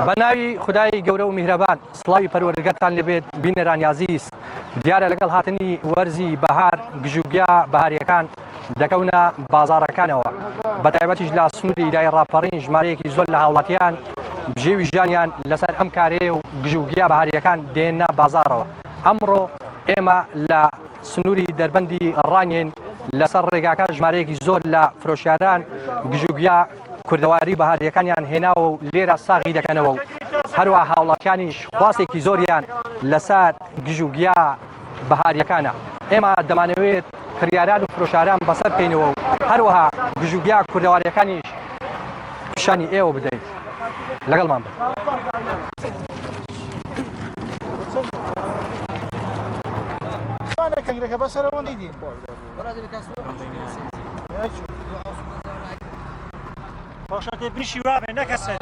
بەناوی خدای گەورە و میهرەبان سڵاوی پەروەردگارتان لەبێت بینەرانی عزیز دیارە لەگەڵ هاتنی وەرزی بەهار گژوگیا بەهاریەکان دەکەونە بازاڕەکانەوە بەتایبەتیش لە سنووری دای ڕاپەڕین ژمارەیەکی زۆر لە هاوڵاتیان بژێوی ژیانیان لەسەر ئەم کارەیە و گژوگیا بەهاریەکان دێنە بازاڕەوە ئەمڕۆ ئێمە لە سنووری دەربەندی ڕانین لەسەر ڕێگاکە ژمارەیەکی زۆر لە فرۆشیاران گژوگیا کوردەواری بەهاریەکانیان هێناوە و لێرە ساغی دەکەنەوە و هەروە هاوڵاتیانیش خواستێکی زۆریان لەسەر گژوگیا بەهاریەکانە ئێمە دەمانەوێت کڕیاران و فرۆشاران بەسەر بکەینەوە و هەروەها گژوگیا کوردەواریەکانیش پیشانی ئێوە بدەیت لەگەڵمان بن. باشا تبنيشي وابع نكسر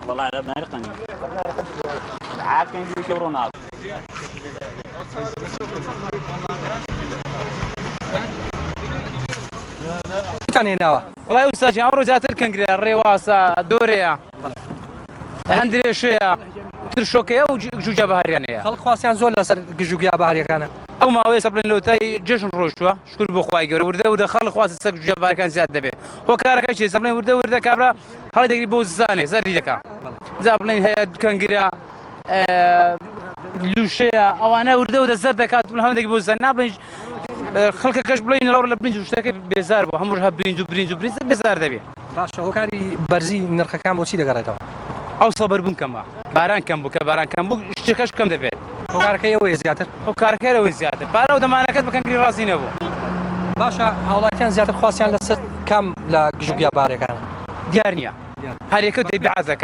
والله لا بنارقني عاد كان يجي رونالدو كان هنا والله أستاذ عمرو جات الكنجري الريواسة دوريا عندي شيء ترشوكيا وجوجا بهاريانية خلق خواسيان زول لسر جوجيا بهاريكانا أو ما هو سبلين لو تاي جيشن روشوا شكر بخواي جور ورده خلق خواس سك جوجا بهاريكان زيادة به هو كارك شيء سبلين ورده كابرا هذا يجري بوزاني زري لك زبلين هي كنجريا لوشيا أو أنا ورده زرده كاتب لهم يجري بوزاني نابنج خلق كاش بلين لور لبنج وشتاك بيزار بو همرها برينج بيزار دبي باشا هو كاري برزي نرخ كام وشي دقريتها او صبر بن كما باران كم بو كباران كم بو اشتكاش كم دبي هو كاركيه وي زياتر هو كاركيه وي زياتر بارو دمانه كتب كان كري راسين ابو باشا هاوڵاتیان زیاتر خواسیان لەسەر کام لە گژوگیا بارێکان ديارنيا هذه كده بعزك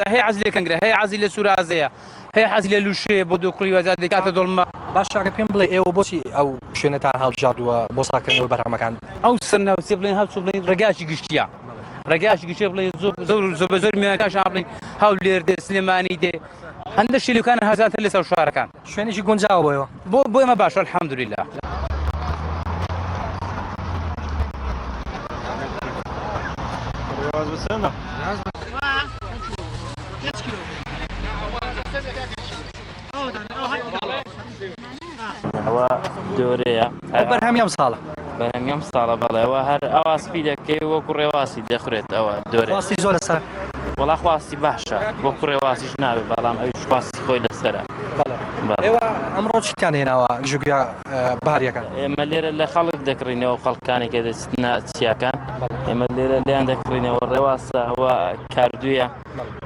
هي عزله كنجري هي عزله سورازيه هي عزله لوشي بدو كل وزاد كات دولما باشا پێم بڵێ ئێوە بۆچی ئەو شوێنەتان هەڵبژاردووە بۆ ساکردنەوەی بەرهەمەکان او سنه سبلين هاو سبلين رقاشي قشتيا رقاشي قشتيا بلين زور ميكاش عاملين هاو ليرد سليماني دي عند الشيء اللي كان هزات اللي سو شاركان شوێنێکی گونجاوە بۆ ئێوە بو ما باش الحمد لله هو دوريا بەرهەم یەم ساڵە بەرهەم یەم ساڵە بەڵێ ئەوە هەر ئەواسپی دەکەی وەکو ڕێواسی دەخورێت ئەوە دۆرێ خواستی زۆر لەسەر وەڵا خواستی باشە وەکو ڕێواسیش نابێت بەڵام ئەویش خواستی خۆی لەسەرە ئێوە ئەمڕۆ چیتان هێناوە گژوگیا بەهاریەکان ئێمە لێرە لە خەڵک دەکڕینەوە خەڵکانێکە دەچنە چیاکان ئێمە لێرە لیان دەکڕینەوە ڕێواسە ئەوە کاردوویە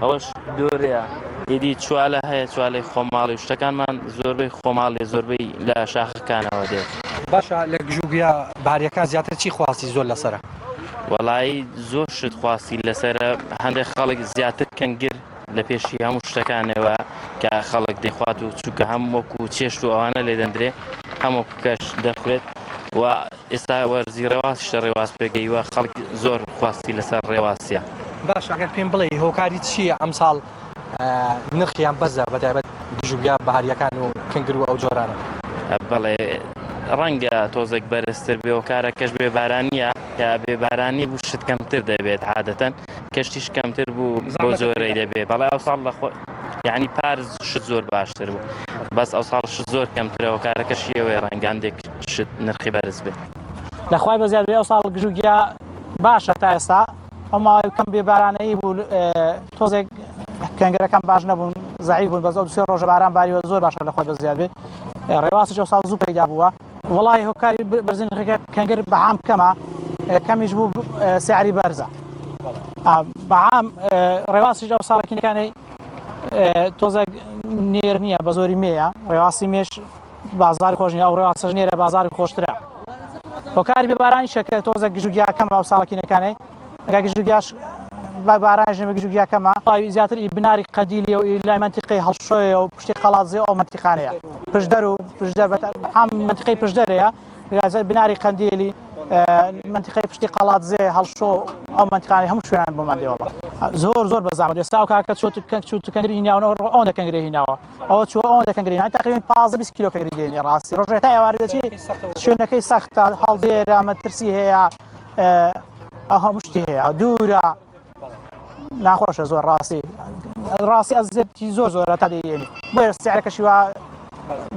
ئەوەش دۆرەیە ئیدی چوالە هەیە چوالەی خۆماڵی شتەکانمان زۆربەی خۆماڵی زۆربەی لە شاخەکانەوە دێت باشە لە گژوگیا بەهاریەکان زیاتر چی خواستی زۆر لەسەرە وەڵایی زۆر شت خواستی لەسەرە هەندێک خەڵک زیاتر کەنگر لە پێشی هەموو شتەکانەوە کە خەڵک دەخوات و چووکە هەم وەکو چێشت و ئەوانە لێ دەندرێ هەموو کەش دەخورێت و ئێستا وەرزی ڕێواسیشە ڕێواز پێگەیوە خەڵک زۆر خواستی لەسەر ڕێواسیە باش ئەگەر پێم بڵێ هۆکاری چییە ئەم ساڵ نرخیان بەزە بەتایبەت گژوگیا بەهاریەکان و کنگر و ئەو جۆرانە بەڵێ ڕەنگە تۆزێک بەرزتر بێ و کارەکەش بێبارانیە کە بێبارانی بوو شت کەمتر دەبێت عادەتەن کەشتیش کەمتر بوو بۆ زۆرەی دەبێت بەڵێ ئەو ساڵ لە یعنی پارز شت زۆر باشتر بوو بەس ئەو ساڵ شت زۆر کەمترەوە کارەکەش یەوێ ڕەنگاندێک شت نرخی بەرز بێت لەخوای بەزیاد بێ ئەو ساڵ گژوگیا باشە تا ئێستا ئەمما کەم بێبارانەیی بوو تۆزێک کەنگەرەکان باش نەبوون زەعیف بوون بەزەو دوسێ ڕۆژە باران باریوە زۆر باشە لەخوای بەزیاد بێ ڕێواسیش ئەو ساڵ زوو پەیدا بووە وەڵی هۆکاری بەرزی نرخەکە کەنگەر بەعام کەمە کەمیش بوو سیعری بەرزە بەعام ڕێواسیش ئەو ساڵەکینەکانی تۆزێک نێر نییە بە زۆری مێیە ڕێواسی مێش بازاری خۆش نیە ئەو ڕێواسەش نێرە بازاری خۆشترە هۆکاری بێبارانی شەکە تۆزێک گژوگیا کەم ئەو ساڵەکینەکانی ئەگە گژوگیاش باران ژمێ گژوگیاکەمە زیاتر بناری قەدیلی و لای منتیقی هەڵشۆیە و پشتی قەڵازێ ئەو منتیقانەیە پشدەر و پشدەر هەم منتیقی پشدەرەیە بناری قەندیلی منتیقی پشتی قەڵاتزێ هەڵشۆ ئەو منتیقانی هەموو شوێنان بۆمان دێوەڵە زۆر بەزانەوە ئێستا ئەو کاکە چوت کەنگری هیناوە ئەو دەکەنگرێ هیناوە ئەوە چوە ئەو دەکەنگری هیناوە تقریباً 15-20 کیلۆ کەنگری دێنی ڕاستی ڕۆژێ تا ئێوارە دەچی شوێنەکەی سەختە هەڵدێرە مەترسی هەیە ئەو هەموو شتی هەیە دوورە ناخۆشە زۆر ڕاستی ئەزێتی زۆرە تا دەیێنی بۆیە سیعرەکەشی وا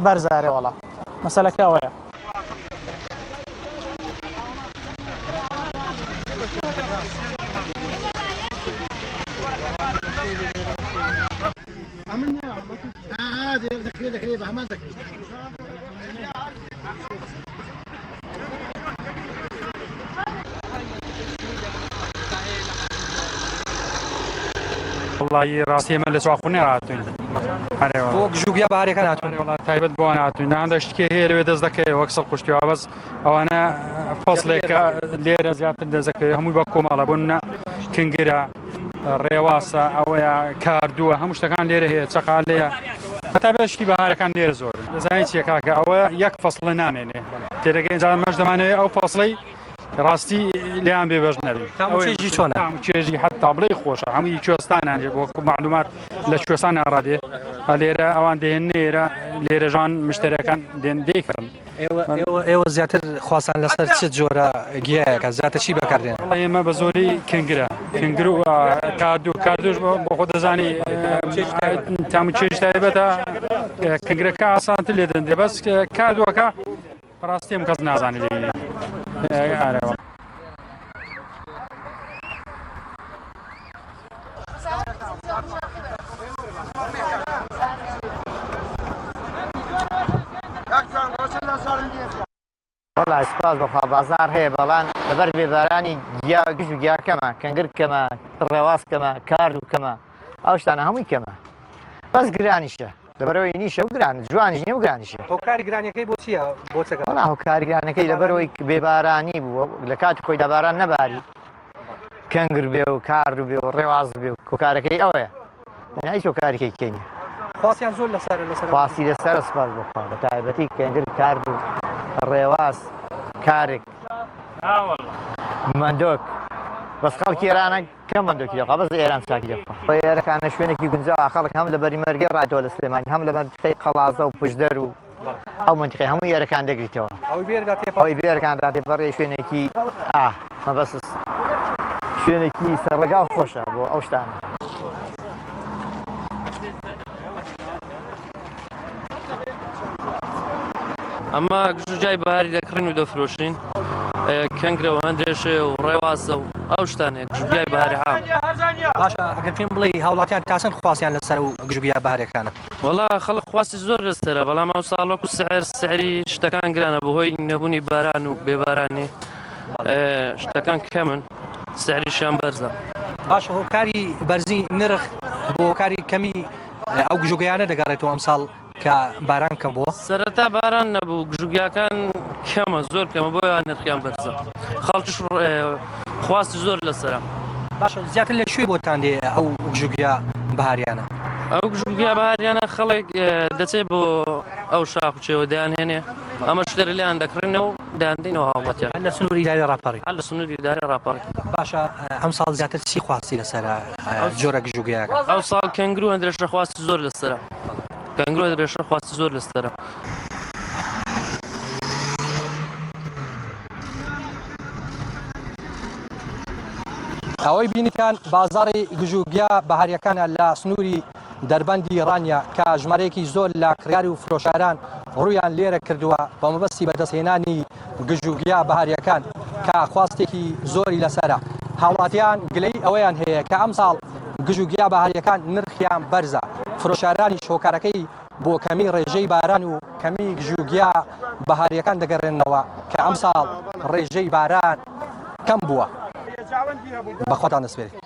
بەرزارێ وەڵا مەسەلەکە ئەوەیە والله راسي من لسواقوني هاتوين بۆ گژوگیا بەهارەکان هاتوون والله تایبەت بۆوان هاتوین هەندێک شتێکی هەیە لەوێ دەست دەکەی وەک سەڵ قوشتیەوە بەس ئەوانە فەسڵێکە لێرە زیاتر دەست دەکەوێت هەمووی بە کۆمەڵە بوون کنگرە ڕێواسە ئەوەیە کاردووە هەموو شتەکان لێرە هەیە چەقالەیە هەتابێشکی بەهارەکان لێرە زۆر دەزانیت چیە کاکە ئەوە یەک فەسڵە نامێنێ تێدەگەی جا مەش دەمانەوێت ئەو فەسڵەی ڕاستی لیان بێبەش نەبی تاموچێژی چۆنە تاموچێژی حتا بڵێ خۆشە هەمووی کوێستانان وەکو معلومات لە کوێستان ڕادێ لێرە ئەوان دێنێرە لێرە ژان مشتەرەکان دێن دێکردن ئێوە زیاتر خواسان لەسەر چ جۆرە گیایەکە زیاتر چی بەکاردێن ئێمە بە زۆری کنگرە کنگر و کاردوش بۆ خۆ دەزانی تاموچێژ تایبەتە کنگرەکە ئاسانتر لێ دەندێ بەس کاردووەکە ڕاستیم کەس نازانێت والله سپاس بەخوا بازار هەیە بەڵام لەبەر بێبارانی گژ و گیا کەمە کەنگر کەمە ڕێواز کەمە کارد و کەمە ئەو شتانە هەمووی کەمە بەس گرانیشە لەبەرەوەی نیشە و گران جوانیش نیە و گرانیشە هۆکاری گرانیەکەی بۆ چییە بۆ چەکە وەڵا هۆکاری گرانەکەی لەبەرەوەی بێبارانی بووە لە کات خۆی دەباران نەباری کەنگر بێ و کارد و بێ و ڕێواز بێ و کۆکارەکەی ئەوەیە هیچ هۆکارێکی کەینی خواستیان زۆر لەسەر خواسی لەسەر سپاس بەخوا بە تایبەتی کەنگر کارد و ڕێواز کارێک مندۆک بەس خەڵکی ئێرانە کەم مندۆکی دەخوا بەس ئێران چاکی دەخوا ئێرەکانە شوێنێکی گونجاوە خەڵک هەم لە بەری مەرگێ ڕاتەوە لە سلێمانی هەم لە منتیقەی قەڵازە و پشدەر و ئەو منتیقەی هەموو ئێرەکان دەگریتەوە ئەوەی بێرەکاندا تێپەڕێ شوێنێکی مەبەس شوێنێکی سەرڕێگا خۆشە بۆ ئەو شتانە ئەمە گژوجای بەهاری دەکڕین و دەفرۆشین کەنگرەوە هەندێشێ و ڕێوازە و ئەو شتانێک گژوگیای بەهاری هام باشە ئەگەر پێم بڵێ هاوڵاتیان تاسن خواستیان لەسەر و گژوگیا بەهارەکانە وەڵا خەڵک خواستی زۆر لەسەرە بەڵام ئەو ساڵ وەکو سعری شتەکان گرانە بەهۆی نەبوونی باران و بێبارانی شتەکان کەمن سعریشیان بەرزە باشە هۆکاری بەرزی نرخ بۆ هۆکاری کەمی ئەو گژوگیانە دەگەڕێتەوە ئەمساڵ کە باران کەم بووە سەرەتا باران نەبوو گژوگیاکان کەمە زۆر کەمە بۆیان نرخیان بەرزە خەڵکیش خواستی زۆر لەسەرە باشە زیاتر لە شوێ بۆتان دێ ئەو گژوگیا بەهاریانە ئەو گژوگیا بەهاریانە خەڵک دەچێت بۆ ئەو شاخ و چێوە دەیانهێنێ ئەمە شتێر لیان دەکڕێنەوە دایاندینەوە هاوڵاتیان لە سنووری داری ڕاپەڕی لە سنووری داری ڕاپەڕی باشە ئەمساڵ زیاتر چی خواستی لەسەر جۆرە گژوگیاکە ئەو ساڵ کەنگرو هەندێشە خواستی زۆر لەسەرە کەنگرۆ درێژە خواستی زۆر لەسەرە ئەوەی بینیتان بازاڕی گژوگیا بەهاریەکانە لە سنووری دەربەندی ڕانیا کە ژمارەیەکی زۆر لە کڕیاری و فرۆشاران ڕوویان لێرە کردووە بە مەبەستی بەدەستهێنانی گژوگیا بەهاریەکان کە خواستێکی زۆری لەسەرە هاوڵاتیان گلەی ئەوەیان هەیە کە ئەمساڵ گژوگیا بەهاریەکان نرخیان بەرزە فرۆشارانی شۆکارەکەی بۆ کەمی ڕێژەی باران و کەمی گژوگیا بەهاریەکان دەگەڕێنەوە کە ئەمساڵ ڕێژەی باران کەم بووە بەخۆتان دەسپێرێت